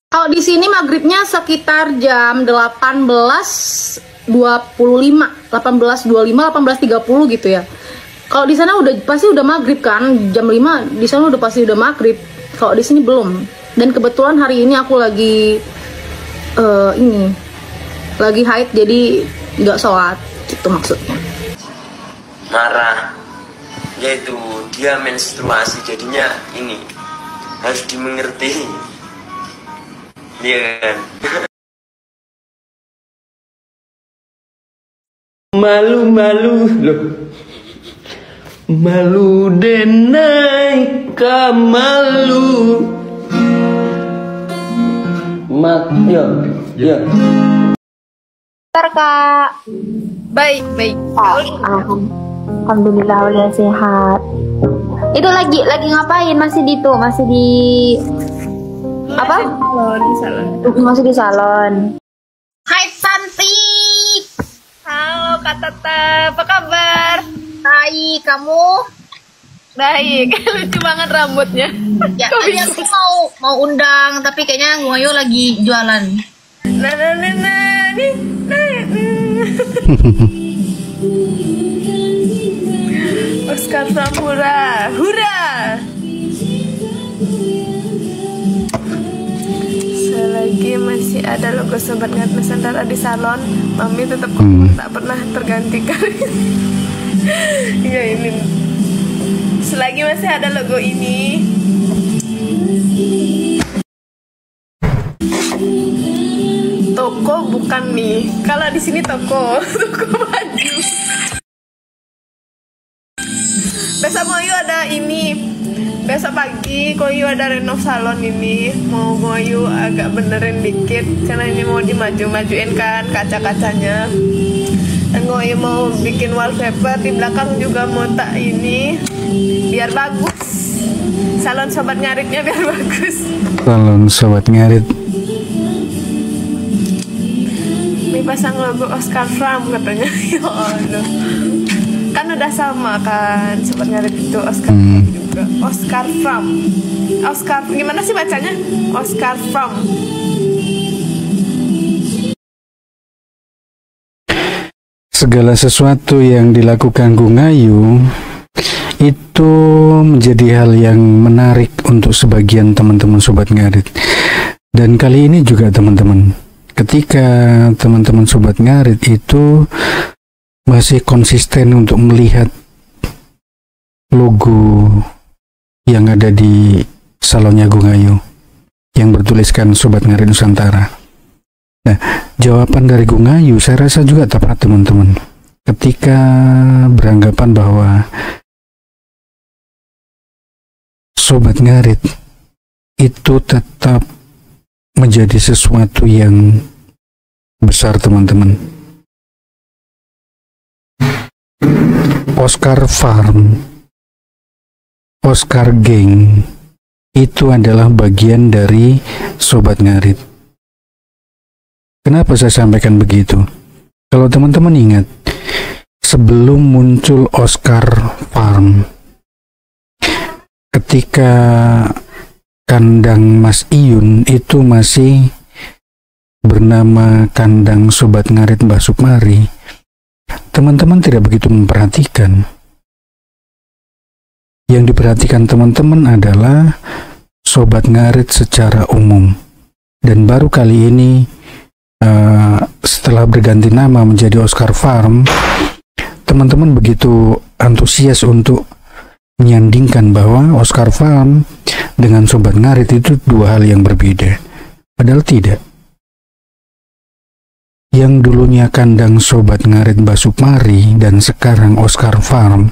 Kalau di sini maghribnya sekitar jam 18.25, 18.30 gitu ya. Kalau di sana udah pasti udah maghrib kan, jam 5 di sana udah pasti udah maghrib. Kalau di sini belum. Dan kebetulan hari ini aku lagi lagi haid, jadi nggak sholat gitu maksudnya. Marah, yaitu dia menstruasi, jadinya ini harus dimengerti. Iya kan? Malu-malu loh, malu denai kamalu. Ya. Bentar Kak. Baik. Alhamdulillah udah sehat. Itu lagi ngapain? Masih di apa? Salon. Masih di salon. Hai cantik. Halo Kak Tata, apa kabar? Baik, kamu? Baik, lucu banget rambutnya. Ya, tadi aku mau undang, tapi kayaknya Ngoyo lagi jualan. Oscar Pramura, hurra! Selagi masih ada logo Sobat Ngat Nusantara di salon, Mami tetap tak pernah tergantikan. Ya ini. Selagi masih ada logo ini, toko bukan nih. Kalau di sini toko baju. Besok Moyu ada ini. Besok pagi Koyu ada renov salon ini. Mau Moyu agak benerin dikit karena ini mau dimaju-majuin kan kaca-kacanya. Dan Moyu mau bikin wallpaper di belakang juga mau tak ini biar bagus. Salon Sobat Ngaritnya biar bagus. Salon Sobat Ngarit. Ini pasang logo Oscar Fram katanya. Ya Allah. Kan udah sama kan Sobat Ngarit itu Oscar Fram juga. Oscar Fram. Oscar gimana sih bacanya? Oscar Fram. Segala sesuatu yang dilakukan Gungayu itu menjadi hal yang menarik untuk sebagian teman-teman Sobat Ngarit. Dan kali ini juga teman-teman, ketika teman-teman Sobat Ngarit itu masih konsisten untuk melihat logo yang ada di salonnya Gungayu yang bertuliskan Sobat Ngarit Nusantara. Nah, jawaban dari Gungayu saya rasa juga tepat teman-teman, ketika beranggapan bahwa Sobat Ngarit itu tetap menjadi sesuatu yang besar teman-teman. Oscar Farm, Oscar Gang itu adalah bagian dari Sobat Ngarit. Kenapa saya sampaikan begitu? Kalau teman-teman ingat, sebelum muncul Oscar Farm, ketika kandang Mas Iyun itu masih bernama kandang Sobat Ngarit Mbah Sukmari, teman-teman tidak begitu memperhatikan. Yang diperhatikan teman-teman adalah Sobat Ngarit secara umum. Dan baru kali ini setelah berganti nama menjadi Oscar Farm, teman-teman begitu antusias untuk menyandingkan bahwa Oscar Farm dengan Sobat Ngarit itu dua hal yang berbeda. Padahal tidak. Yang dulunya kandang Sobat Ngarit Mbah Sukmari dan sekarang Oscar Farm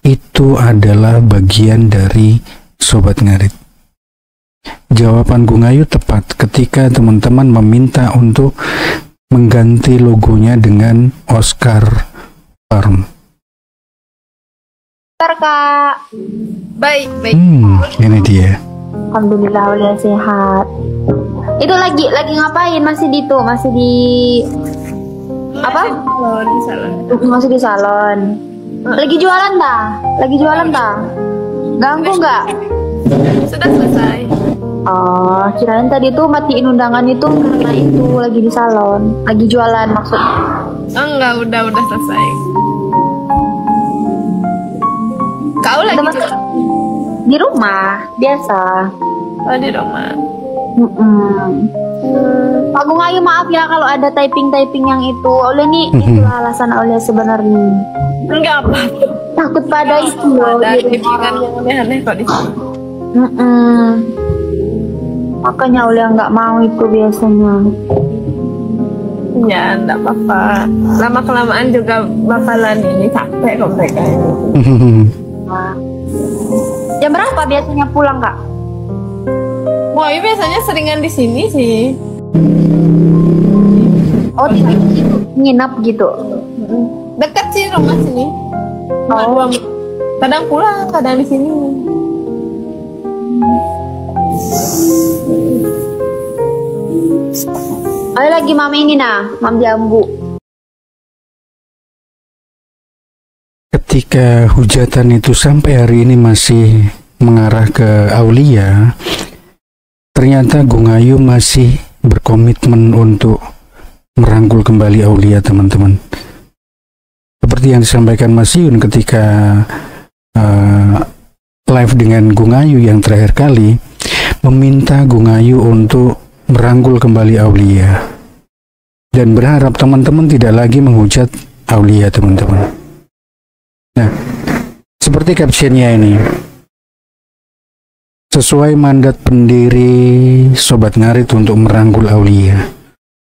itu adalah bagian dari Sobat Ngarit. Jawaban Gungayu tepat ketika teman-teman meminta untuk mengganti logonya dengan Oscar Farm. Bentar Kak. Baik. Ini dia. Alhamdulillah udah sehat. Itu lagi ngapain? Masih di apa? Salon. Masih di salon. Lagi jualan dah? Ganggu nggak? Sudah selesai. Oh, kirain tadi tuh matiin undangan itu karena itu lagi di salon, lagi jualan maksudnya. Oh, enggak, udah selesai. Kau lagi Udah juga? Di rumah biasa. Oh, di rumah. Pak Gung Ayu, maaf ya kalau ada typing yang itu. Oleh nih itulah alasan Oleh sebenarnya. Enggak apa. Takut pada itu loh. Ada di bimbingan yang aneh-aneh kok di sini. Makanya Oleh nggak mau itu biasanya. Ya, enggak apa-apa. Lama-kelamaan juga bakalan ini capek kok mereka ini. Jam berapa biasanya pulang, Kak? Wah, ini biasanya seringan di sini sih. Oh, di situ nginap gitu. Dekat sih rumah sini. Cuma Oh. 2 menit. Kadang pulang, kadang di sini. Oleh lagi mam ini nah, mam jambu. Ketika hujatan itu sampai hari ini masih mengarah ke Aulia, ternyata Gung Ayu masih berkomitmen untuk merangkul kembali Aulia, teman-teman. Seperti yang disampaikan Mas Yun ketika live dengan Gung Ayu yang terakhir kali, meminta Gung Ayu untuk merangkul kembali Aulia dan berharap teman-teman tidak lagi menghujat Aulia, teman-teman. Nah, seperti captionnya ini, sesuai mandat pendiri Sobat Ngarit untuk merangkul Aulia,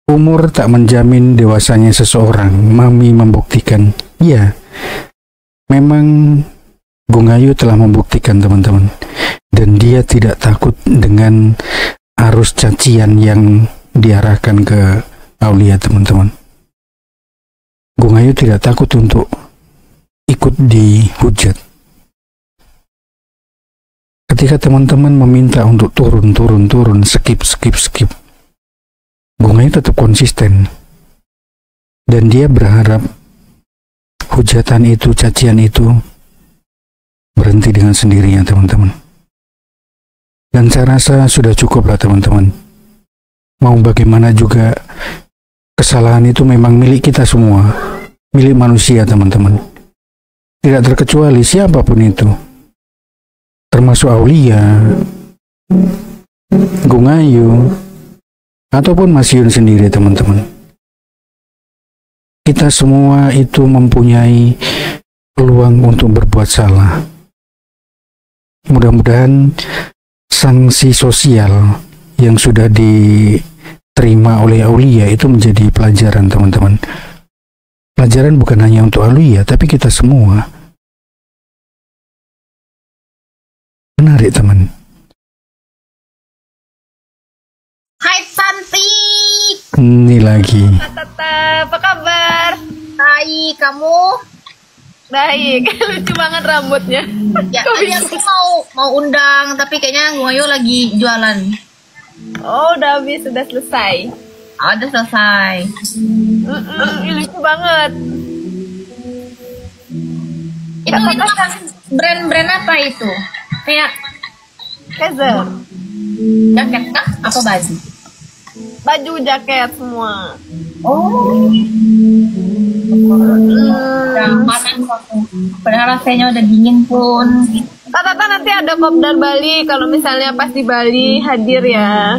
umur tak menjamin dewasanya seseorang. Mami membuktikan. Ya, memang Gung Ayu telah membuktikan, teman-teman, dan dia tidak takut dengan arus cacian yang diarahkan ke Aulia, teman-teman. Gung Ayu tidak takut untuk ikut dihujat. Ketika teman-teman meminta untuk turun, skip, Gung Ayu tetap konsisten. Dan dia berharap hujatan itu, cacian itu berhenti dengan sendirinya, teman-teman. Dan saya rasa sudah cukup lah, teman-teman. Mau bagaimana juga, kesalahan itu memang milik kita semua, milik manusia, teman-teman. Tidak terkecuali siapapun itu, termasuk Aulia, Gung Ayu, ataupun Mas Yun sendiri, teman-teman. Kita semua itu mempunyai peluang untuk berbuat salah. Mudah-mudahan sanksi sosial yang sudah diterima oleh Aulia itu menjadi pelajaran, teman-teman. Pelajaran bukan hanya untuk Aulia, tapi kita semua. Menarik, teman. Hai cantik. Ini lagi. Tata, apa kabar? Hai, kamu? Baik, lucu banget rambutnya. Ya, Kok tadi bisa? aku mau undang, tapi kayaknya Gung Ayu lagi jualan. Oh, udah habis, sudah selesai. Udah selesai. Ini lucu banget. Itu brand apa itu? Kayak Kezer, jaket kah? Apa baju? baju, jaket semua. Oh. Udah panas kok. Padahal rasanya udah dingin pun. Kata nanti ada kopdar Bali kalau misalnya pas di Bali hadir ya.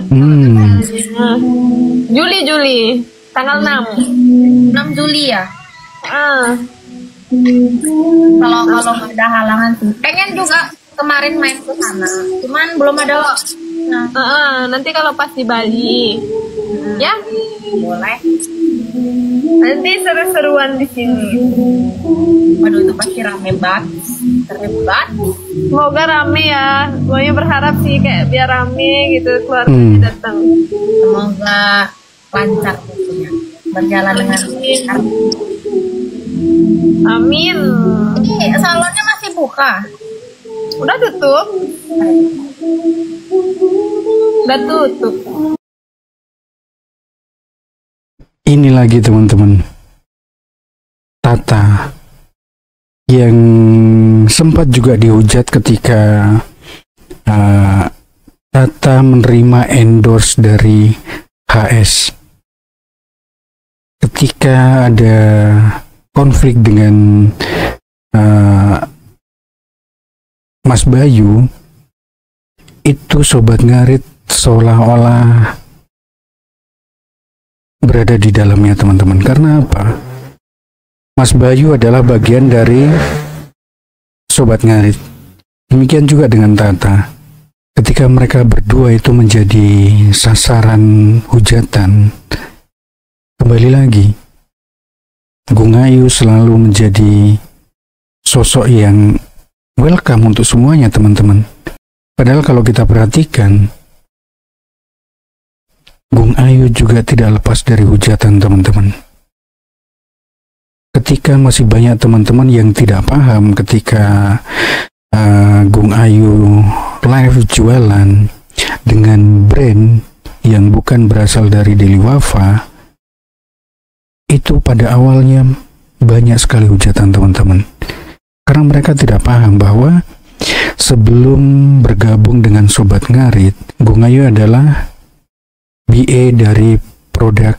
Juli tanggal 6. 6 Juli ya. Ah, Kalau ada halangan sih. Pengen juga kemarin main ke sana. Cuman belum ada. Nah, nanti kalau pas di Bali. Ya, boleh. nanti seru-seruan di sini. Waduh, itu pasti rame banget. Terhebat. Semoga rame ya. Gue berharap sih kayak biar rame gitu keluarganya datang. Semoga lancar pokoknya. Berjalan dengan lancar. Amin. Ini salonnya masih buka. Udah tutup. Udah tutup. Ini lagi, teman-teman, Tata yang sempat juga dihujat ketika Tata menerima endorse dari HS. Ketika ada konflik dengan Mas Bayu, itu Sobat Ngarit seolah-olah berada di dalamnya teman-teman. Karena apa? Mas Bayu adalah bagian dari Sobat Ngarit. Demikian juga dengan Tata. Ketika mereka berdua itu menjadi sasaran hujatan, kembali lagi, Gung Ayu selalu menjadi sosok yang welcome untuk semuanya teman-teman. Padahal kalau kita perhatikan, Gung Ayu juga tidak lepas dari hujatan teman-teman. Ketika masih banyak teman-teman yang tidak paham ketika Gung Ayu live jualan dengan brand yang bukan berasal dari Deli Wafa, itu pada awalnya banyak sekali hujatan teman-teman. Karena mereka tidak paham bahwa sebelum bergabung dengan Sobat Ngarit, Gung Ayu adalah BA dari produk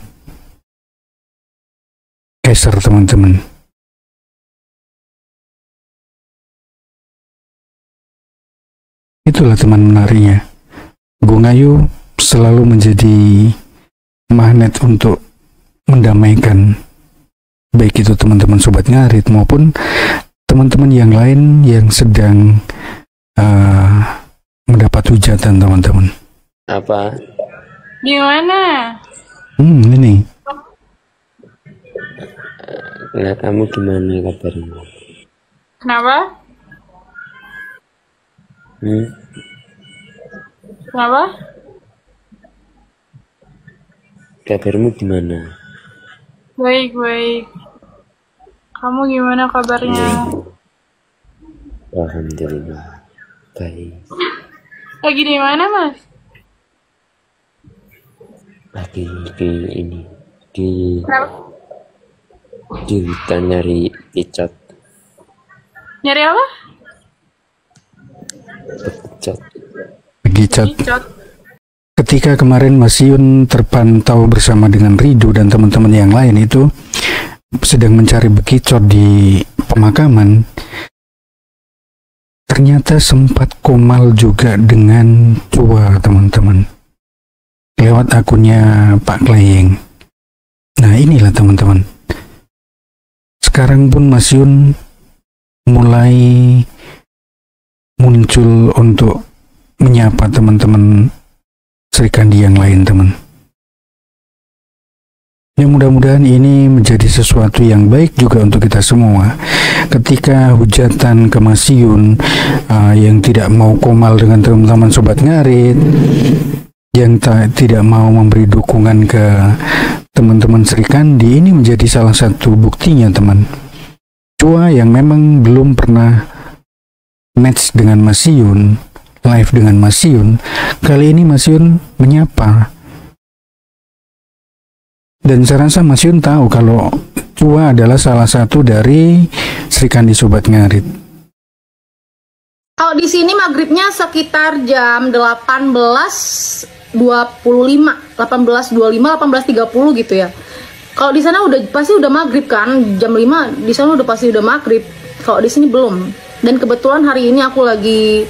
Acer teman-teman. Itulah teman menariknya. Gung Ayu selalu menjadi magnet untuk mendamaikan, baik itu teman-teman Sobat Ngarit maupun teman-teman yang lain yang sedang mendapat hujatan teman-teman. Apa? Gimana? Ini. Nah, kamu gimana kabarnya? Kenapa? Kenapa? Kabarmu gimana? Baik. Kamu gimana kabarnya? Alhamdulillah. Baik. Lagi di mana, Mas? Lagi di ini di Kenapa? hutan nyari picot. Nyari apa? Picot. Gicot. Picot. Ketika kemarin Mas Yun terpantau bersama dengan Rido dan teman-teman yang lain itu sedang mencari bekicot di pemakaman, ternyata sempat komal juga dengan Cua teman-teman, lewat akunnya Pak Kleyeng. Nah inilah teman-teman, sekarang pun Mas Yun mulai muncul untuk menyapa teman-teman Sri Kandi yang lain teman. Ya mudah-mudahan ini menjadi sesuatu yang baik juga untuk kita semua. Ketika hujatan ke Mas Yun yang tidak mau komal dengan teman-teman Sobat Ngarit, yang tidak mau memberi dukungan ke teman-teman Sri Kandi, ini menjadi salah satu buktinya teman. Cua yang memang belum pernah match dengan Mas Yun, live dengan Mas Yun, kali ini Mas Yun menyapa. Dan saya rasa Mas Yun tahu kalau Cua adalah salah satu dari Sri Kandi Sobat Ngarit. Kalau di sini maghribnya sekitar jam 18.25, 18.25, 18.30 gitu ya. Kalau di sana udah pasti udah maghrib kan, jam 5 di sana udah pasti udah maghrib. Kalau di sini belum. Dan kebetulan hari ini aku lagi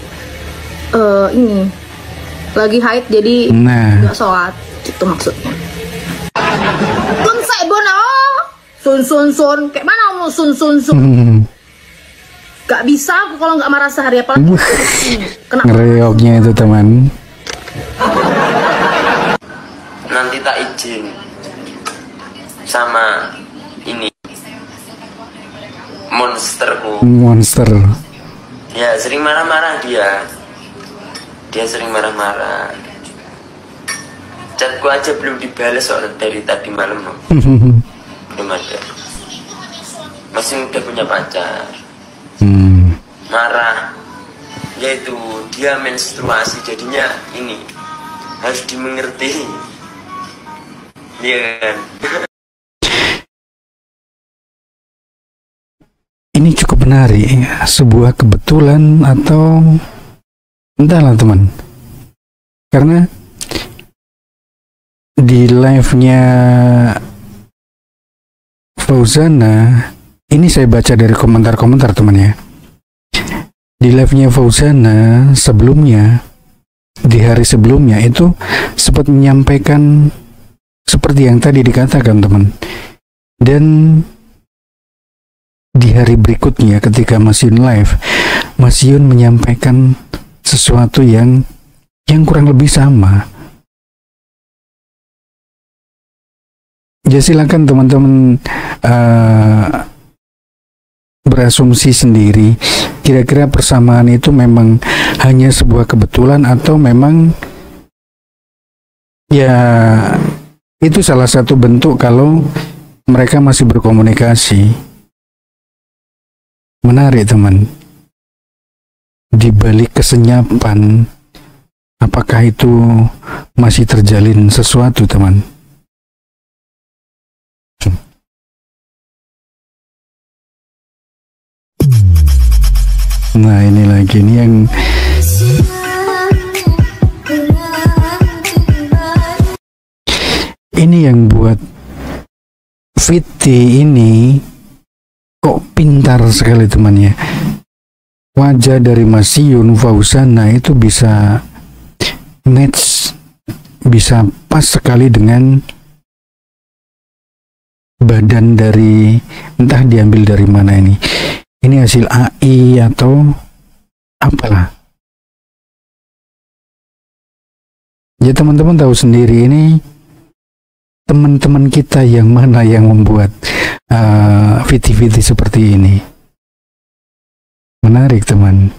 lagi haid, jadi nggak sholat, itu maksudnya. Sun saya bona, sun, kayak mana mau sun. Gak bisa aku kalau nggak marah sehari, apalagi kena Ngereoknya itu teman. Nanti tak izin sama ini monster. Ya sering marah-marah dia sering marah-marah. Chatku aja belum dibales soalnya dari tadi malam belum ada. Masih udah punya pacar. Marah, yaitu dia menstruasi, jadinya ini harus dimengerti. Iya kan? Ini cukup menarik, sebuah kebetulan atau entahlah teman. Karena di live-nya Fauzana, ini saya baca dari komentar-komentar teman ya. Di live-nya Fauzana sebelumnya, di hari sebelumnya itu sempat menyampaikan seperti yang tadi dikatakan teman. Dan di hari berikutnya ketika Mas Yun live, Mas Yun menyampaikan sesuatu yang kurang lebih sama. Ya silakan teman-teman berasumsi sendiri, kira-kira persamaan itu memang hanya sebuah kebetulan atau memang ya itu salah satu bentuk kalau mereka masih berkomunikasi. Menarik teman, di balik kesenyapan apakah itu masih terjalin sesuatu teman? Nah ini lagi nih yang buat Fiti ini kok pintar sekali temannya. Wajah dari Mas Yun Fauzana itu bisa match, bisa pas sekali dengan badan dari, entah diambil dari mana ini. Ini hasil AI atau apalah. Ya teman-teman tahu sendiri, ini teman-teman kita yang mana yang membuat Viti-viti seperti ini. Menarik teman.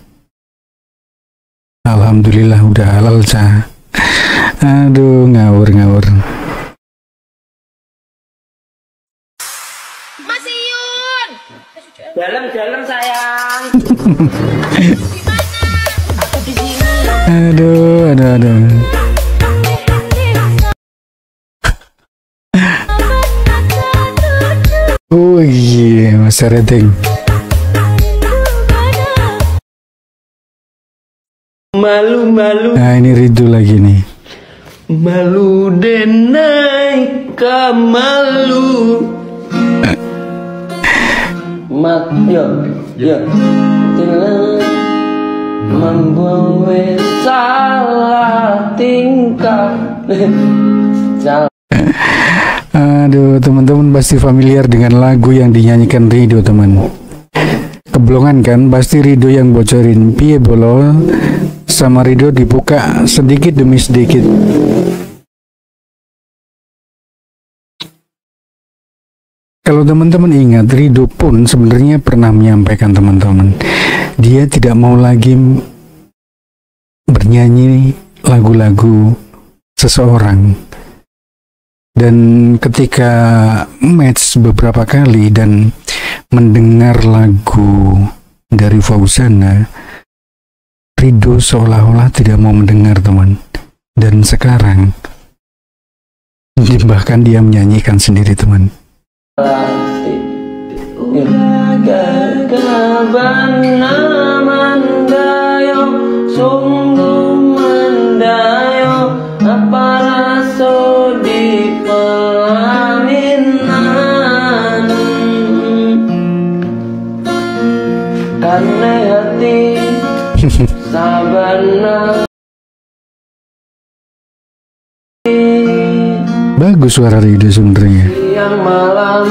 Alhamdulillah udah halal cah. Aduh ngawur. Mas Yun. Dalam sayang. Aduh. Oh iya, Mas Redeng. Malu-malu. Nah ini Ridho lagi nih. Malu denai ka malu. Mat yo. Tilang membuat salah tingkah. Aduh, teman-teman pasti familiar dengan lagu yang dinyanyikan Ridho, teman. Keblongan kan, pasti Ridho yang bocorin. Piye bolo, sama Ridho dibuka sedikit demi sedikit. Kalau teman-teman ingat, Ridho pun sebenarnya pernah menyampaikan teman-teman, dia tidak mau lagi bernyanyi lagu-lagu seseorang. Dan ketika match beberapa kali dan mendengar lagu dari Fauzana, Ridho seolah-olah tidak mau mendengar teman. Dan sekarang bahkan dia menyanyikan sendiri teman. Bagus suara Ridho sebenarnya. Yang malam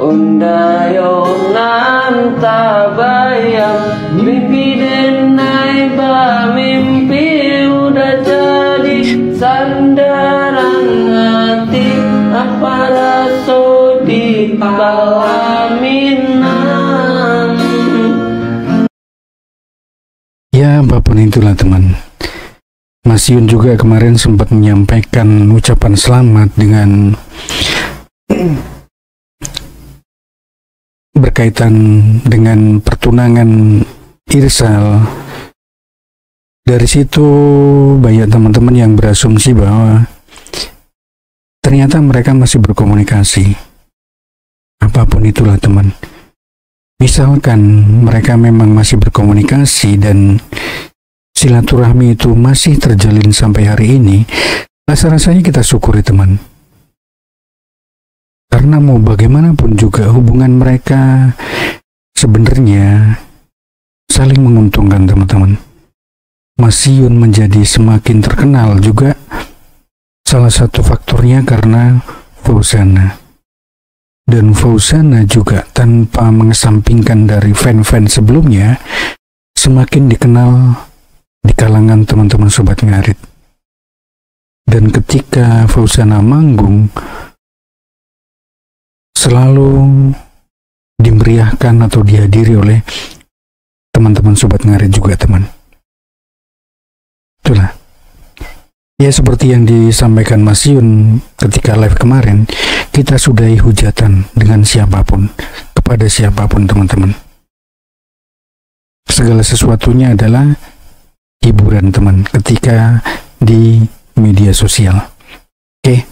undayo nanta bayang mimpi denai ba mimpi udah jadi sandaran hati apa raso di palaminan. Ya apapun itulah teman. Mas Yun juga kemarin sempat menyampaikan ucapan selamat dengan berkaitan dengan pertunangan Irsal. Dari situ banyak teman-teman yang berasumsi bahwa ternyata mereka masih berkomunikasi. Apapun itulah teman. Misalkan mereka memang masih berkomunikasi dan silaturahmi itu masih terjalin sampai hari ini, rasa-rasanya kita syukuri teman. Karena mau bagaimanapun juga hubungan mereka sebenarnya saling menguntungkan teman-teman. Mas Yun menjadi semakin terkenal juga salah satu faktornya karena Fauzana. Dan Fauzana juga tanpa mengesampingkan dari fan-fan sebelumnya semakin dikenal di kalangan teman-teman Sobat Ngarit. Dan ketika Fauzana manggung selalu dimeriahkan atau dihadiri oleh teman-teman Sobat Ngarit juga teman. Itulah. Ya seperti yang disampaikan Mas Yun ketika live kemarin, kita sudahi hujatan dengan siapapun, kepada siapapun teman-teman. Segala sesuatunya adalah hiburan teman ketika di media sosial. Oke,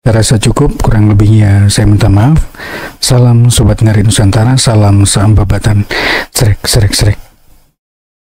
saya rasa cukup, kurang lebihnya saya minta maaf. Salam Sobat Ngarit Nusantara, salam seambabatan, srek.